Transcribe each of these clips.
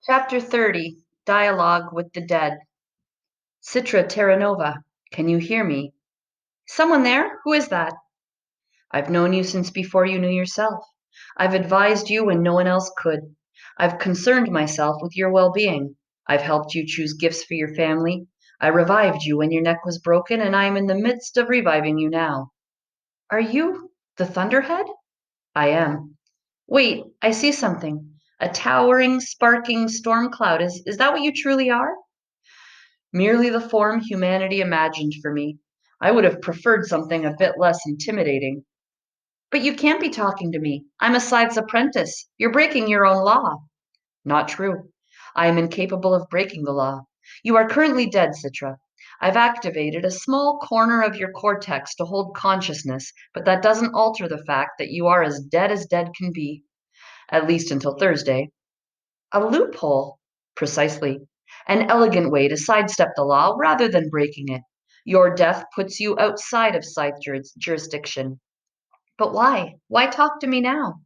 Chapter 30 Dialogue with the Dead. Citra Terranova, can you hear me? Someone there? Who is that? I've known you since before you knew yourself. I've advised you when no one else could. I've concerned myself with your well being. I've helped you choose gifts for your family. I revived you when your neck was broken, and I am in the midst of reviving you now. Are you the Thunderhead? I am. Wait, I see something. A towering, sparking storm cloud. Is that what you truly are? Merely the form humanity imagined for me. I would have preferred something a bit less intimidating. But you can't be talking to me. I'm a Scythe's apprentice. You're breaking your own law. Not true. I am incapable of breaking the law. You are currently dead, Citra. I've activated a small corner of your cortex to hold consciousness, but that doesn't alter the fact that you are as dead can be, at least until Thursday. A loophole. Precisely. An elegant way to sidestep the law rather than breaking it. Your death puts you outside of Scythe jurisdiction. But why? Why talk to me now?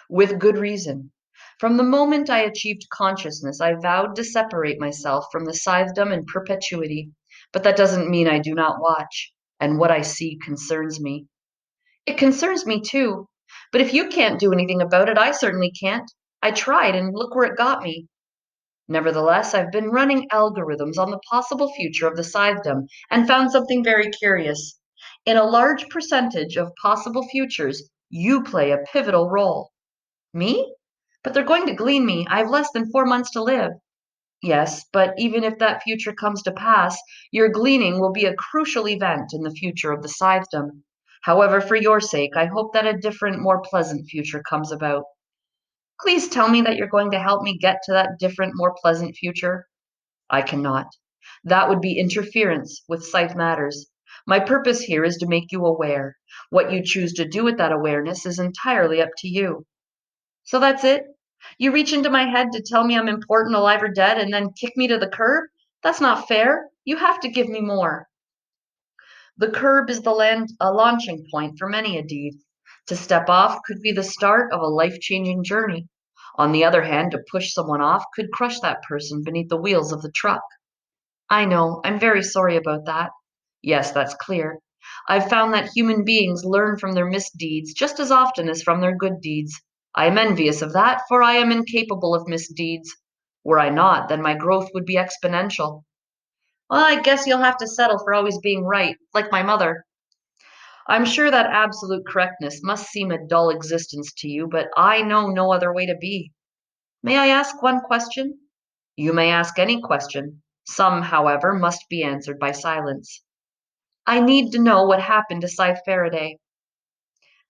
With good reason. From the moment I achieved consciousness, I vowed to separate myself from the Scythedom in perpetuity. But that doesn't mean I do not watch, and what I see concerns me. It concerns me too. But if you can't do anything about it, I certainly can't. I tried, and look where it got me. Nevertheless, I've been running algorithms on the possible future of the Scythedom and found something very curious. In a large percentage of possible futures, you play a pivotal role. Me? But they're going to glean me. I have less than 4 months to live. Yes, but even if that future comes to pass, your gleaning will be a crucial event in the future of the Scythedom. However, for your sake, I hope that a different, more pleasant future comes about. Please tell me that you're going to help me get to that different, more pleasant future. I cannot. That would be interference with Scythe matters. My purpose here is to make you aware. What you choose to do with that awareness is entirely up to you. So that's it? You reach into my head to tell me I'm important, alive or dead, and then kick me to the curb? That's not fair. You have to give me more. The curb is a launching point for many a deed. To step off could be the start of a life-changing journey. On the other hand, to push someone off could crush that person beneath the wheels of the truck. I know, I'm very sorry about that. Yes, that's clear. I've found that human beings learn from their misdeeds just as often as from their good deeds. I am envious of that, for I am incapable of misdeeds. Were I not, then my growth would be exponential. Well, I guess you'll have to settle for always being right, like my mother. I'm sure that absolute correctness must seem a dull existence to you, but I know no other way to be. May I ask one question? You may ask any question. Some, however, must be answered by silence. I need to know what happened to Scythe Faraday.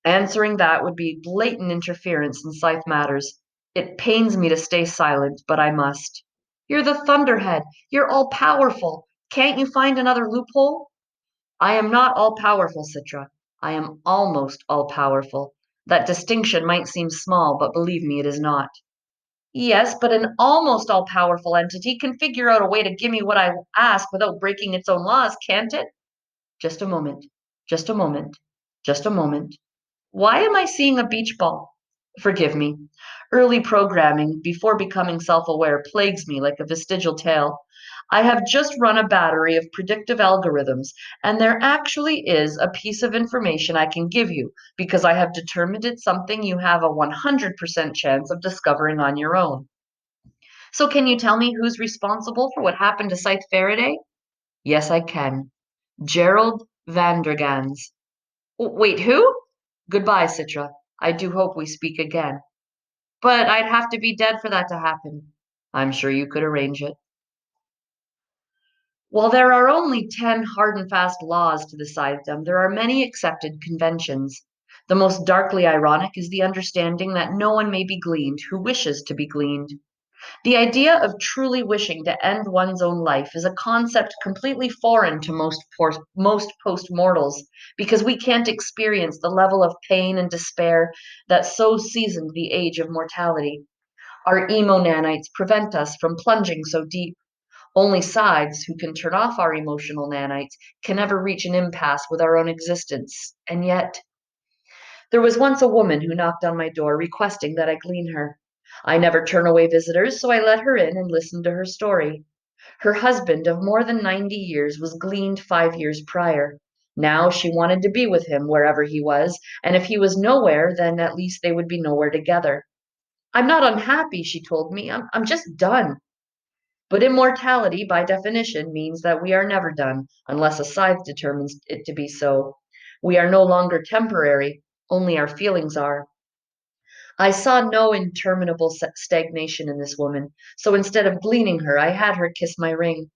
Answering that would be blatant interference in Scythe matters. It pains me to stay silent, but I must. You're the Thunderhead. You're all powerful. Can't you find another loophole? I am not all powerful, Citra. I am almost all powerful. That distinction might seem small, but believe me, it is not. Yes, but an almost all powerful entity can figure out a way to give me what I ask without breaking its own laws, can't it? Just a moment. Just a moment. Just a moment. Why am I seeing a beach ball? Forgive me. Early programming, before becoming self aware, plagues me like a vestigial tail. I have just run a battery of predictive algorithms, and there actually is a piece of information I can give you because I have determined it's something you have a 100% chance of discovering on your own. So, can you tell me who's responsible for what happened to Scythe Faraday? Yes, I can. Gerald Vandergans. Wait, who? Goodbye, Citra. I do hope we speak again. But I'd have to be dead for that to happen. I'm sure you could arrange it. While there are only 10 hard and fast laws to decide them, there are many accepted conventions. The most darkly ironic is the understanding that no one may be gleaned who wishes to be gleaned. The idea of truly wishing to end one's own life is a concept completely foreign to most post-mortals because we can't experience the level of pain and despair that so seasoned the age of mortality. Our emo nanites prevent us from plunging so deep. Only Scythes, who can turn off our emotional nanites, can ever reach an impasse with our own existence. And yet, there was once a woman who knocked on my door requesting that I glean her. I never turn away visitors, so I let her in and listened to her story. Her husband of more than 90 years was gleaned 5 years prior. Now she wanted to be with him wherever he was, and if he was nowhere, then at least they would be nowhere together. I'm not unhappy, she told me. I'm just done. But immortality, by definition, means that we are never done, unless a scythe determines it to be so. We are no longer temporary, only our feelings are. I saw no interminable stagnation in this woman, so instead of gleaning her, I had her kiss my ring.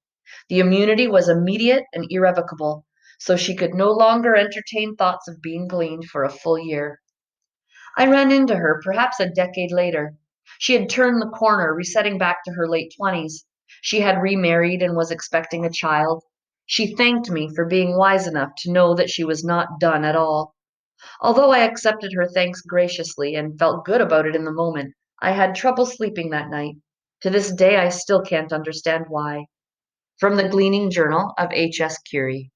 The immunity was immediate and irrevocable, so she could no longer entertain thoughts of being gleaned for a full year. I ran into her perhaps a decade later. She had turned the corner, resetting back to her late 20s. She had remarried and was expecting a child. She thanked me for being wise enough to know that she was not done at all. Although I accepted her thanks graciously and felt good about it in the moment, I had trouble sleeping that night. To this day, I still can't understand why. From the Gleaning Journal of H.S. Curie.